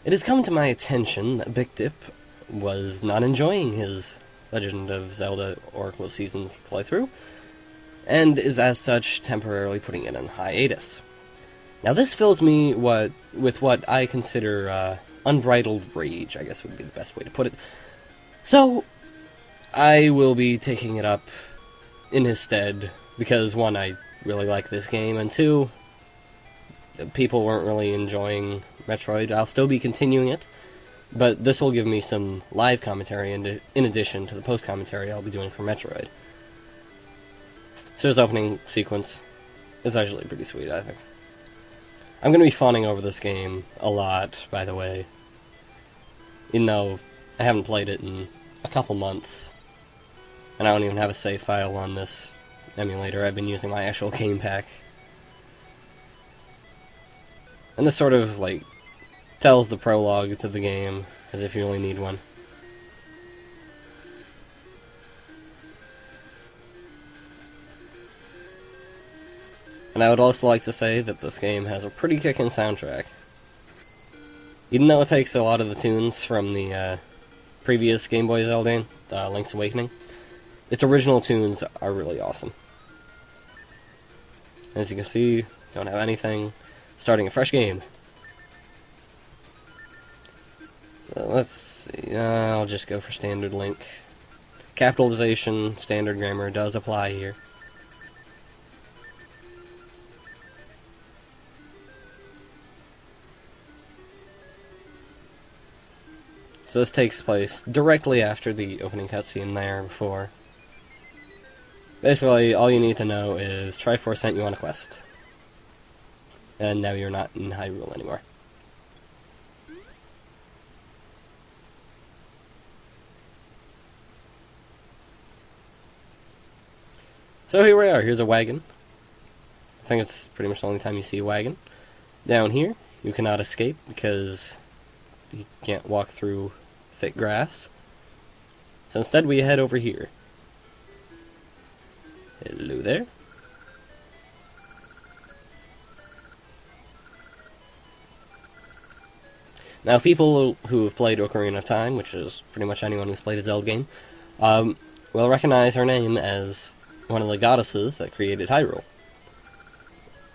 It has come to my attention that Big Dip was not enjoying his Legend of Zelda Oracle of Seasons playthrough, and is as such temporarily putting it on hiatus. Now this fills me with what I consider unbridled rage, I guess would be the best way to put it. So, I will be taking it up in his stead, because one, I really like this game, and two, people weren't really enjoying Metroid. I'll still be continuing it, but this will give me some live commentary in addition to the post-commentary I'll be doing for Metroid. So his opening sequence is actually pretty sweet, I think. I'm going to be fawning over this game a lot, by the way, even though I haven't played it in a couple months, and I don't even have a save file on this emulator. I've been using my actual game pack. And this sort of, tells the prologue to the game, as if you really need one. And I would also like to say that this game has a pretty kickin' soundtrack. Even though it takes a lot of the tunes from the previous Game Boy Zelda, Link's Awakening, its original tunes are really awesome. As you can see, don't have anything. Starting a fresh game. So let's see, I'll just go for standard Link. Capitalization, standard grammar does apply here. So this takes place directly after the opening cutscene there before. Basically, all you need to know is Triforce sent you on a quest. And now you're not in Hyrule anymore. So here we are. Here's a wagon. I think it's pretty much the only time you see a wagon. Down here, you cannot escape because you can't walk through thick grass. So instead we head over here. Hello there. Now, people who have played Ocarina of Time, which is pretty much anyone who's played a Zelda game, will recognize her name as one of the goddesses that created Hyrule.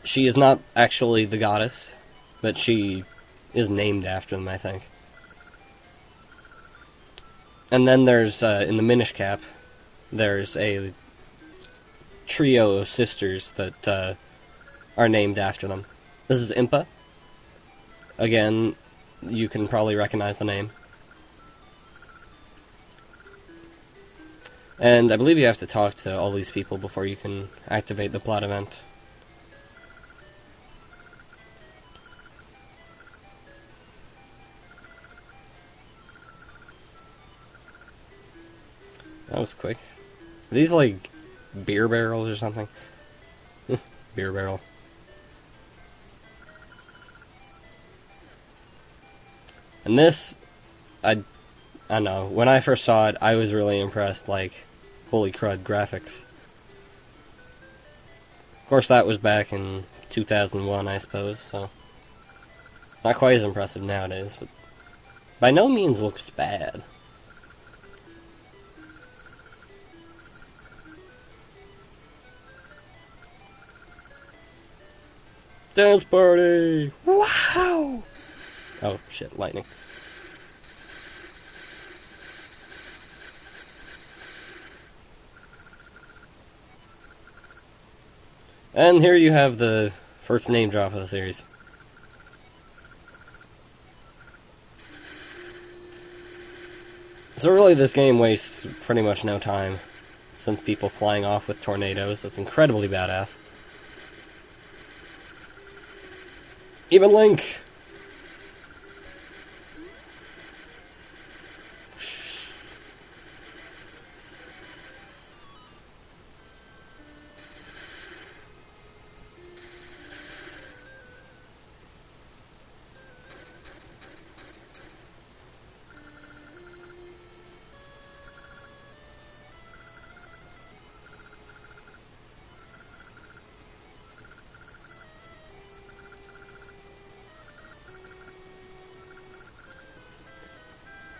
She is not actually the goddess, but she is named after them, I think. And then there's, in the Minish Cap, there's a trio of sisters that are named after them. This is Impa. Again, you can probably recognize the name. And I believe you have to talk to all these people before you can activate the plot event. That was quick. Are these like beer barrels or something? Beer barrel. And this, I know, when I first saw it, I was really impressed, holy crud, graphics. Of course, that was back in 2001, I suppose, so not quite as impressive nowadays, but by no means looks bad. Dance party! Wow! Oh, shit, lightning. And here you have the first name drop of the series. So really, this game wastes pretty much no time. Sends people flying off with tornadoes. That's incredibly badass. Even Link!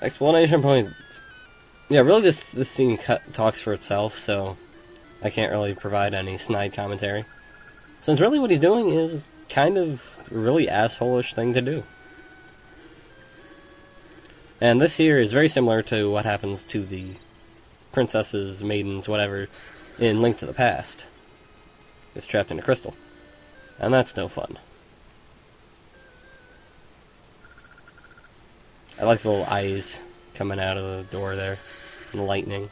Explanation points. Yeah, really this scene talks for itself, so I can't really provide any snide commentary. Since really what he's doing is kind of a really asshole-ish thing to do. And this here is very similar to what happens to the princesses, maidens, whatever, in Link to the Past. It's trapped in a crystal. And that's no fun. I like the little eyes coming out of the door there, and the lightning.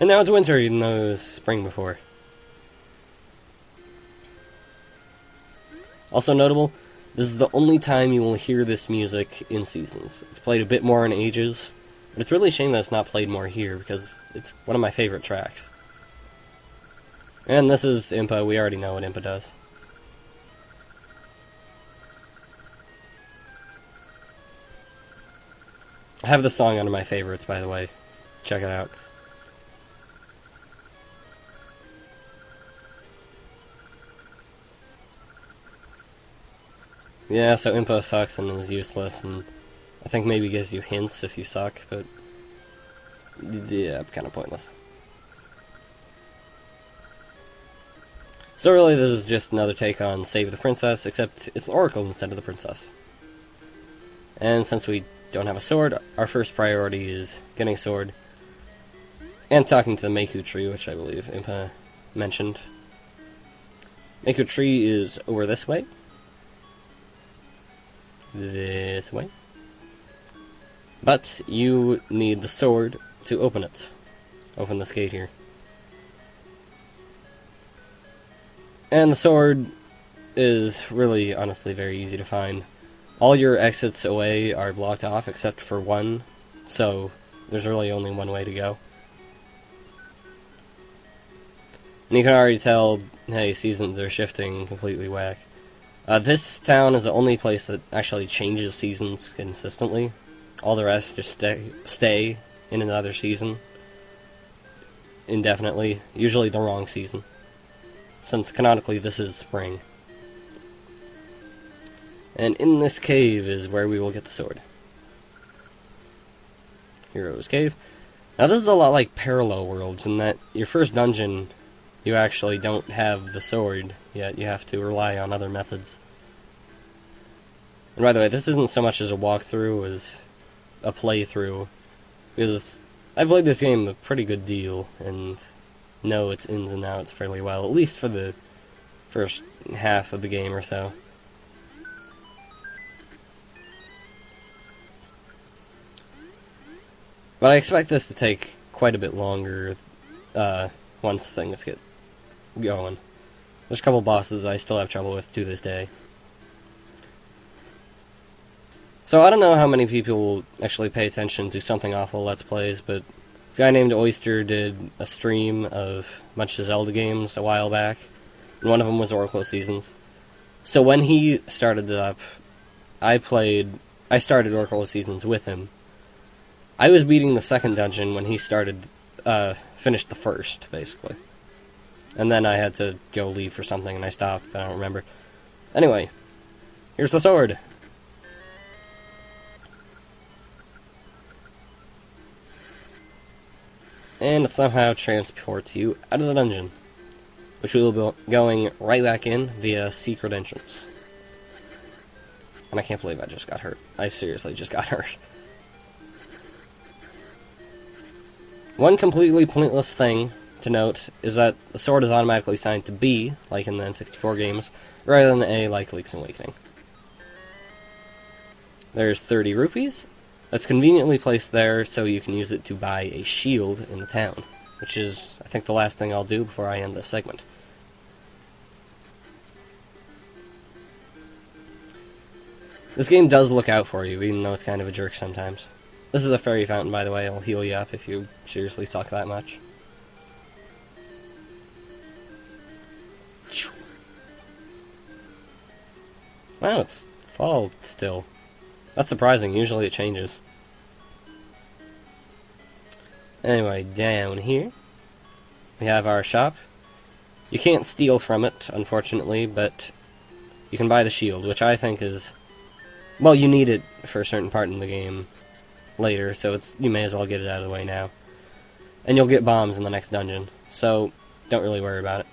And now it's winter, even though it was spring before. Also notable, this is the only time you will hear this music in Seasons. It's played a bit more in Ages, but it's really a shame that it's not played more here, because it's one of my favorite tracks. And this is Impa, we already know what Impa does. I have this song under my favorites, by the way. Check it out. Yeah, so Impa sucks and is useless, and I think maybe gives you hints if you suck, but yeah, kind of pointless. So really, this is just another take on Save the Princess, except it's the Oracle instead of the Princess. And since we don't have a sword, our first priority is getting a sword, and talking to the Meiku tree, which I believe Impa mentioned. Meiku tree is over this way. This way. But you need the sword to open it. Open this gate here. And the sword is really, honestly, very easy to find. All your exits away are blocked off except for one, so there's really only one way to go. And you can already tell, hey, seasons are shifting completely whack. This town is the only place that actually changes seasons consistently. All the rest just stay in another season indefinitely, usually the wrong season, since canonically this is spring. And in this cave is where we will get the sword. Hero's Cave. Now this is a lot like Parallel Worlds in that your first dungeon you actually don't have the sword yet, you have to rely on other methods. And by the way, this isn't so much as a walkthrough as a playthrough, because I played this game a pretty good deal, and know its ins and outs fairly well, at least for the first half of the game or so. But I expect this to take quite a bit longer once things get going. There's a couple bosses I still have trouble with to this day. So I don't know how many people actually pay attention to Something Awful Let's Plays, but this guy named Oyster did a stream of a bunch of Zelda games a while back, and one of them was Oracle Seasons. So when he started it up, I started Oracle Seasons with him. I was beating the second dungeon when he finished the first, basically. And then I had to go leave for something, and I stopped, but I don't remember. Anyway, here's the sword. And it somehow transports you out of the dungeon, which we will be going right back in via secret entrance. And I can't believe I just got hurt. I seriously just got hurt. One completely pointless thing to note is that the sword is automatically assigned to B, like in the N64 games, rather than A, like Link's Awakening. There's 30 rupees. That's conveniently placed there so you can use it to buy a shield in the town, which is, I think, the last thing I'll do before I end this segment. This game does look out for you, even though it's kind of a jerk sometimes. This is a fairy fountain, by the way. It'll heal you up if you seriously suck that much. Wow, it's fall still. That's surprising, usually it changes. Anyway, down here, we have our shop. You can't steal from it, unfortunately, but you can buy the shield, which I think is... Well, you need it for a certain part in the game later, so you may as well get it out of the way now. And you'll get bombs in the next dungeon, so don't really worry about it.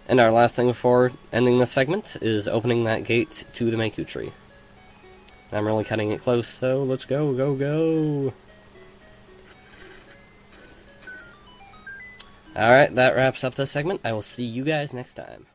And our last thing before ending this segment is opening that gate to the Meiku tree. I'm really cutting it close, so let's go, go, go! Alright, that wraps up this segment. I will see you guys next time.